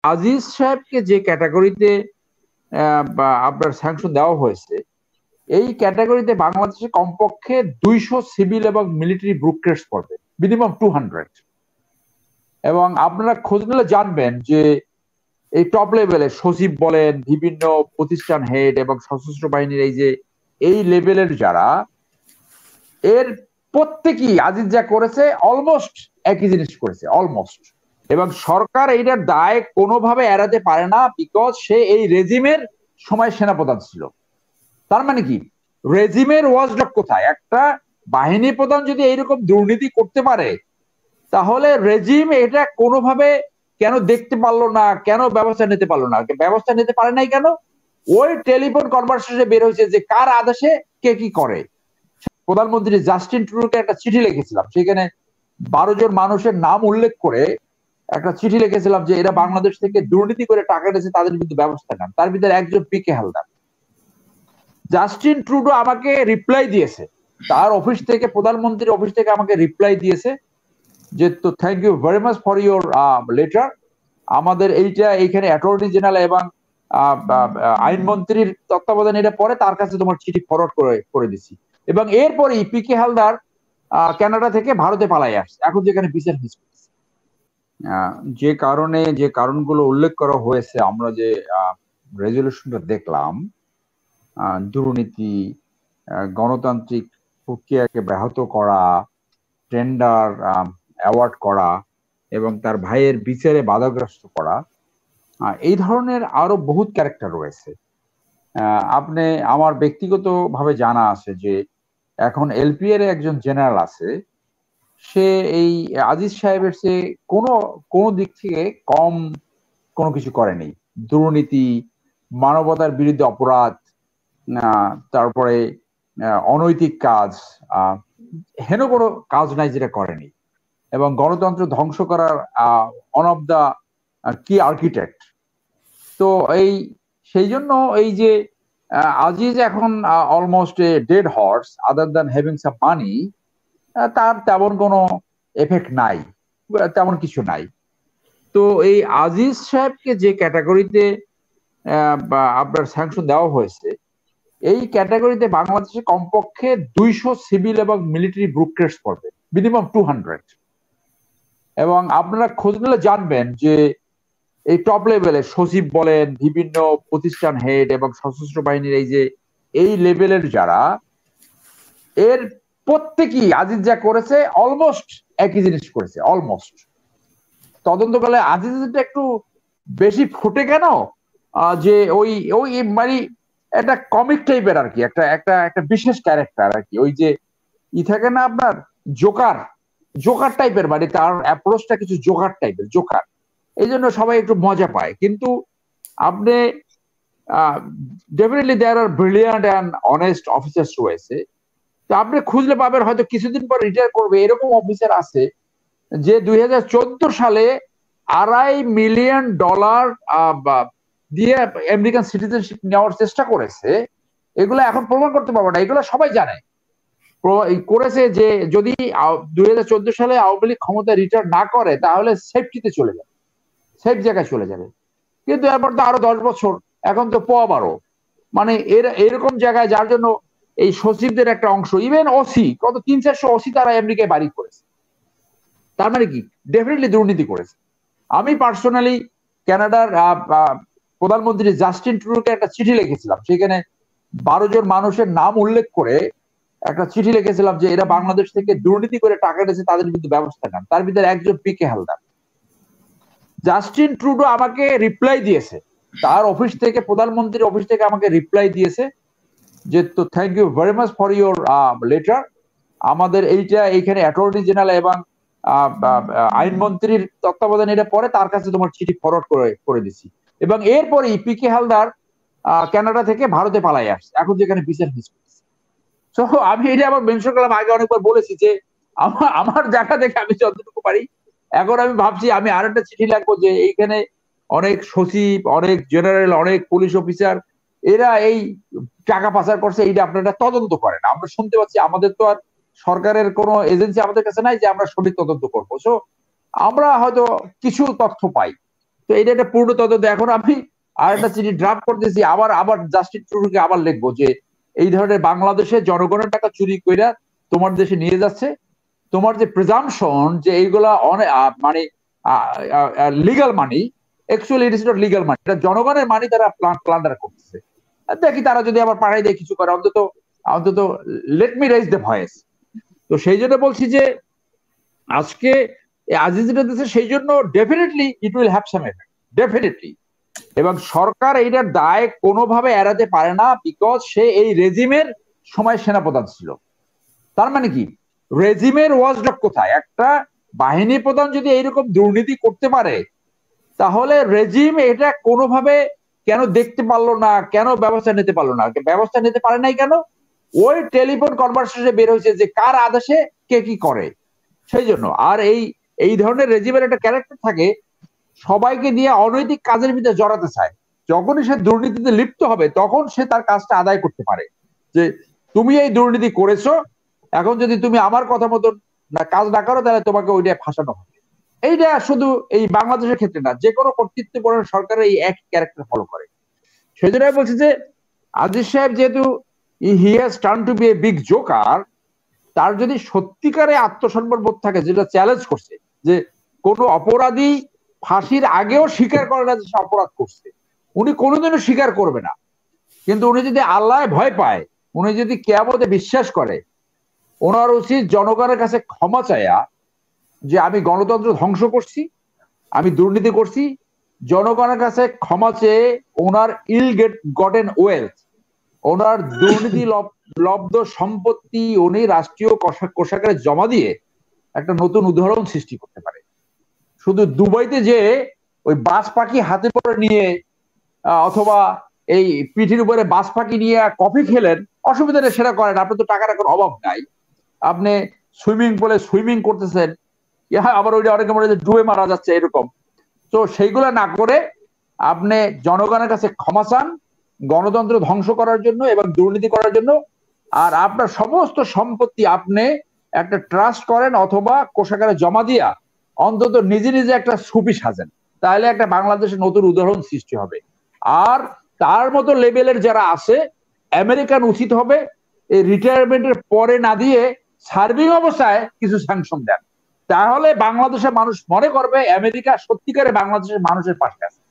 আজিজ সাহেবকে যে ক্যাটাগরিতে আপনার স্যাংশন দেওয়া হয়েছে, এই ক্যাটাগরিতে বাংলাদেশে কমপক্ষে 200 সিভিল এবং মিলিটারি ব্রুকেটস পড়বে, মিনিমাম 200। এবং আপনারা খোঁজ নিলে জানবেন যে এই টপ লেভেলে সচিব বলেন, বিভিন্ন প্রতিষ্ঠান হেড এবং সশস্ত্র বাহিনীর এই লেভেলের যারা, এর প্রত্যেকেই আজিজ যা করেছে অলমোস্ট একই জিনিস করেছে, অলমোস্ট। এবং সরকার এইটার দায় কোনোভাবে এড়াতে পারে না, বিকজ সে এই রেজিমের সময় সেনাপ্রধান ছিল। তার মানে কি, রেজিমের ওয়াচডগ কোথায়? একটা বাহিনী প্রধান যদি এইরকম দুর্নীতি করতে পারে, তাহলে রেজিম এটা কোনোভাবে কেন দেখতে পারলো না, কেন ব্যবস্থা নিতে পারলো না? ব্যবস্থা নিতে পারে নাই কেন? ওই টেলিফোন কনভারসেশনে বের হয়েছে যে কার আদেশে কে কি করে। প্রধানমন্ত্রী জাস্টিন ট্রুডোকে একটা চিঠি লিখেছিলাম, সেখানে 12 জন মানুষের নাম উল্লেখ করে একটা চিঠি লিখেছিলাম যে এরা বাংলাদেশ থেকে দুর্নীতি করে টাকা এনেছে, তাদের কিন্তু ব্যবস্থা নেন। তার ভিতরে একজন পিকে হালদার। জাস্টিন ট্রুডো আমাকে রিপ্লাই দিয়েছে, তার অফিস থেকে, প্রধানমন্ত্রীর অফিস থেকে আমাকে রিপ্লাই দিয়েছে যে তো thank you very much for your letter. আমাদের এইখানে অ্যাটর্নি জেনারেল এবং আইনমন্ত্রীর তত্ত্বাবধানে এটা পরে তার কাছে তোমার চিঠি ফরওয়ার্ড করে দিছি। এবং এরপরেই পিকে হালদার কানাডা থেকে ভারতে পালাই আসছে, এখন যেখানে বিচার ফেস করছে। যে কারণগুলো উল্লেখ করা হয়েছে, আমরা যে রেজলিউশনটা দেখলাম, দুর্নীতি, গণতান্ত্রিক প্রক্রিয়াকে ব্যাহত করা, টেন্ডার অ্যাওয়ার্ড করা এবং তার ভাইয়ের বিচারে বাধাগ্রস্ত করা, এই ধরনের আরো বহুত ক্যারেক্টার রয়েছে। আপনি আমার ব্যক্তিগত ভাবে জানা আছে যে এখন এলপিআর একজন জেনারেল আছে, সে এই আজিজ সাহেবের সে কোনো দিক থেকে কম কোনো কিছু করেনি। দুর্নীতি, মানবতার বিরুদ্ধে অপরাধ, তারপরে অনৈতিক কাজ, হেন কোনো কাজ নাই যেটা করেনি। এবং গণতন্ত্র ধ্বংস করার ওয়ান অফ দা কি আর্কিটেক্ট। তো সেই জন্য এই যে আজিজ এখন almost a dead horse, other than having some money, তার তেমন কোনো এফেক্ট নাই, তেমন কিছু নাই। তো এই আজিজ সাহেবকে যে ক্যাটাগরিতে আপনার স্যাংশন দেওয়া হয়েছে, এই ক্যাটাগরিতে বাংলাদেশে কমপক্ষে 200 সিভিল এবং মিলিটারি ব্রুকেটস পড়বে, মিনিমাম 200। এবং আপনারা খোঁজ নিলে জানবেন যে এই টপ লেভেলে সচিব বলেন, বিভিন্ন প্রতিষ্ঠান হেড এবং সশস্ত্র বাহিনীর এই লেভেলের যারা, এর প্রত্যেকেই আজিজ যা করেছে অলমোস্ট একই জিনিস করেছে, অলমোস্ট। তদন্তকালে আজিজটা একটু বেশি ফুটে কেন, যে ওই ওই মানে একটা কমিক টাইপের আর কি, একটা একটা একটা বিশেষ ক্যারেক্টার আর কি। ওই যে থাকে না আপনার জোকার, জোকার টাইপের, মানে তার অ্যাপ্রোচটা কিছু জোকার টাইপের, জোকার। এই জন্য সবাই একটু মজা পায়। কিন্তু আপনি definitely there are brilliant and honest officers রয়েছে। তো আপনি খুঁজলে পাবেন, হয়তো কিছুদিন পর রিটায়ার করবে, এরকম অফিসার আছে যে 2014 সালে $2.5 মিলিয়ন দিয়ে আমেরিকান সিটিজেনশিপ নেওয়ার চেষ্টা করেছে। এগুলো এখন প্রমাণ করতে পারবো না, এগুলো সবাই জানে করেছে। যে যদি 2014 সালে আওয়ামী লীগ ক্ষমতা রিটার্ন না করে, তাহলে সেফটিতে চলে যাবে, সেফ জায়গায় চলে যাবে। কিন্তু এরপর তো আরো 10 বছর, এখন তো প12। মানে এরকম জায়গায়, যার জন্য এই সচিবদের একটা অংশ, ইভেন ওসি, কত 300-400 ওসি তারা আমেরিকায় বাড়ি করেছে। তার মানে কি, ডেফিনেটলি দুর্নীতি করেছে। আমি পার্সোনালি কানাডার প্রধানমন্ত্রী জাস্টিন ট্রুডোকে একটা চিঠি লিখেছিলাম, সেখানে 12 জন মানুষের নাম উল্লেখ করে একটা চিঠি লিখেছিলাম যে এরা বাংলাদেশ থেকে দুর্নীতি করে টাকা এনেছে, তাদের কিন্তু ব্যবস্থা নেন। তার ভিতরে একজন পিকে হালদার। জাস্টিন ট্রুডো আমাকে রিপ্লাই দিয়েছে, তার অফিস থেকে, প্রধানমন্ত্রীর অফিস থেকে আমাকে রিপ্লাই দিয়েছে যে তো thank you very much for your letter. আমাদের এইখানে অ্যাটর্নি জেনারেল এবং আইনমন্ত্রীর তত্ত্বাবধানে এটা পরে তার কাছে তোমার চিঠি ফরওয়ার্ড করে দিছি। এবং এরপরেই পিকে হালদার কানাডা থেকে ভারতে পালাই আসছে, এখন যেখানে বিচার ফেস করছে। তো আমি এটা আবার মেনশন করলাম, আগে অনেকবার বলেছি যে আমার জায়গা থেকে আমি যতটুকু পারি। এখন আমি ভাবছি আমি আর একটা চিঠি লাগবো যে এইখানে অনেক সচিব, অনেক জেনারেল, অনেক পুলিশ অফিসার, এরা এই টাকা পাচার করছে, এইটা আপনারা তদন্ত করেন। আমরা শুনতে পাচ্ছি, আমাদের তো আর সরকারের কোনো এজেন্সি আমাদের কাছে নাই যে আমরা সঠিক তদন্ত করবো। সো আমরা হয়তো কিছু তথ্য পাই, তো এটা একটা পূর্ণ তদন্ত। এখন আমি আর একটা চিঠি ড্রাফট করতেছি, আবার জাস্টিস ট্রুডোকে আবার লিখবো যে এই ধরনের বাংলাদেশে জনগণের টাকা চুরি কইরা তোমার দেশে নিয়ে যাচ্ছে, তোমার যে প্রিজাম্পশন যে এইগুলা অনেক মানে legal money, actually it is not legal money, এটা জনগণের মানি তারা প্লান্ডার করতেছে। দেখি তারা যদি আবার পাড়াই দিয়ে কিছু করে, অন্তত অন্তত let me rise the voice. তো সেই জন্য বলছি যে আজকে আজিজ যেটা দিচ্ছে সেই জন্য definitely it will have some effect, definitely. এবং সরকার এইটার দায় কোনোভাবে এড়াতে পারে না, বিকজ সে এই রেজিমের সময় সেনাপ্রধান ছিল। তার মানে কি, রেজিমের ওয়াচডগ কোথায়? একটা বাহিনী প্রধান যদি এইরকম দুর্নীতি করতে পারে, তাহলে রেজিম এটা কোনোভাবে কেন দেখতে পারলো না, কেন ব্যবস্থা নিতে পারলো না? ব্যবস্থা নিতে পারে নাই কেন? ওই টেলিফোন কনভারসেশনে বের হয়েছে যে কার আদেশে কে কি করে, সেই জন্য। আর এই ধরনের রেজিমের একটা ক্যারেক্টার থাকে, সবাইকে দিয়ে অনৈতিক কাজের ভিতরে জড়াতে চায়। যখনই সে দুর্নীতিতে লিপ্ত হবে তখন সে তার কাজটা আদায় করতে পারে, যে তুমি এই দুর্নীতি করেছো, এখন যদি তুমি আমার কথা মতন কাজ না করো তাহলে তোমাকে ওইটা ফাঁসানো হবে। এইটা শুধু এই বাংলাদেশের ক্ষেত্রে না, যে কোনো কর্তৃত্বপূর্ণ সরকারের এই এক ক্যারেক্টার ফলো করে। সেই জন্য বলছি যে আজিজ সাহেব যেহেতু he has turn to be a big joker, তার যদি সত্যিকারে আত্মসম্মান বোধ থাকে, যেটা চ্যালেঞ্জ করছে যে কোনো অপরাধী ফাঁসির আগেও স্বীকার করে না যে সে অপরাধ করছে, উনি কোনোদিনও স্বীকার করবে না। কিন্তু উনি যদি আল্লাহ ভয় পায়, উনি যদি কিয়ামতে বিশ্বাস করে, ওনার উচিত জনগণের কাছে ক্ষমা চায়া যে আমি গণতন্ত্র ধ্বংস করছি, আমি দুর্নীতি করছি, জনগণের কাছে ক্ষমা চেয়ে ওনার ইল গটেন ওয়েলথ, ওনার দুর্নীতি লব্ধ সম্পত্তি উনি রাষ্ট্রীয় কোষাগারে জমা দিয়ে একটা নতুন উদাহরণ সৃষ্টি করতে পারে। শুধু দুবাইতে যে ওই বাস পাখি হাতে করে নিয়ে অথবা এই পিঠির উপরে বাস পাখি নিয়ে কফি খেলেন, অসুবিধা নেই, সেটা করেন, আপনার তো টাকার এখন অভাব নাই। আপনি সুইমিং পুলে সুইমিং করতেছেন, আবার ওইটা অনেকে মনে হয় ডুবে মারা যাচ্ছে এরকম। তো সেইগুলো না করে আপনি জনগণের কাছে ক্ষমা চান গণতন্ত্র ধ্বংস করার জন্য এবং দুর্নীতি করার জন্য, আর আপনার সমস্ত সম্পত্তি আপনি একটা ট্রাস্ট করেন অথবা কোষাগারে জমা দিয়া অন্তত নিজে নিজে একটা সুপি সাজেন, তাহলে একটা বাংলাদেশের নতুন উদাহরণ সৃষ্টি হবে। আর তার মতো লেভেলের যারা আছে, আমেরিকান উচিত হবে এই রিটায়ারমেন্টের পরে না দিয়ে সার্ভিং অবস্থায় কিছু স্যাংশন দেন, তাহলে বাংলাদেশের মানুষ মনে করবে আমেরিকা সত্যিকারে বাংলাদেশের মানুষের পাশে আছে।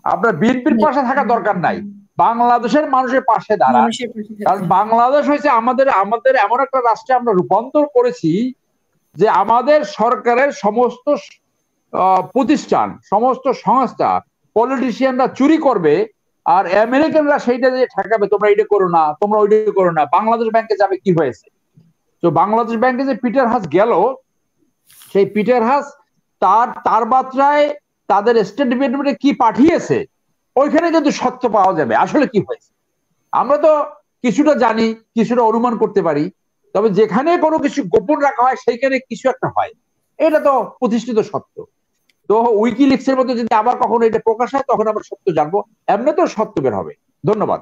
আপনার বিএনপির পাশে থাকা দরকার নাই, বাংলাদেশের মানুষের পাশে দাঁড়ান। কারণ বাংলাদেশ হয়েছে আমাদের এমন একটা রাষ্ট্রে আমরা রূপান্তর করেছি যে আমাদের সরকারের সমস্ত প্রতিষ্ঠান, সমস্ত সংস্থা পলিটিশিয়ানরা চুরি করবে, আর আমেরিকানরা সেইটা যে ঠেকাবে, তোমরা এটা করো না, তোমরা ওইটা করো না। বাংলাদেশ ব্যাংকে যাবে, কি হয়েছে? তো বাংলাদেশ ব্যাংকে যে পিটার হাস গেল, সেই পিটার হাস তার বার্তায় তাদের স্টেট ডিপার্টমেন্টে কি পাঠিয়েছে, ওইখানে কিন্তু সত্য পাওয়া যাবে আসলে কি হয়েছে। আমরা তো কিছুটা জানি, কিছুটা অনুমান করতে পারি, তবে যেখানে কোনো কিছু গোপন রাখা হয় সেইখানে কিছু একটা হয়, এটা তো প্রতিষ্ঠিত সত্য। তো উইকিলিক্স এর মধ্যে যদি আবার কখনো এটা প্রকাশ হয় তখন আমরা সত্য জানবো, এমনি তো সত্য বের হবে। ধন্যবাদ।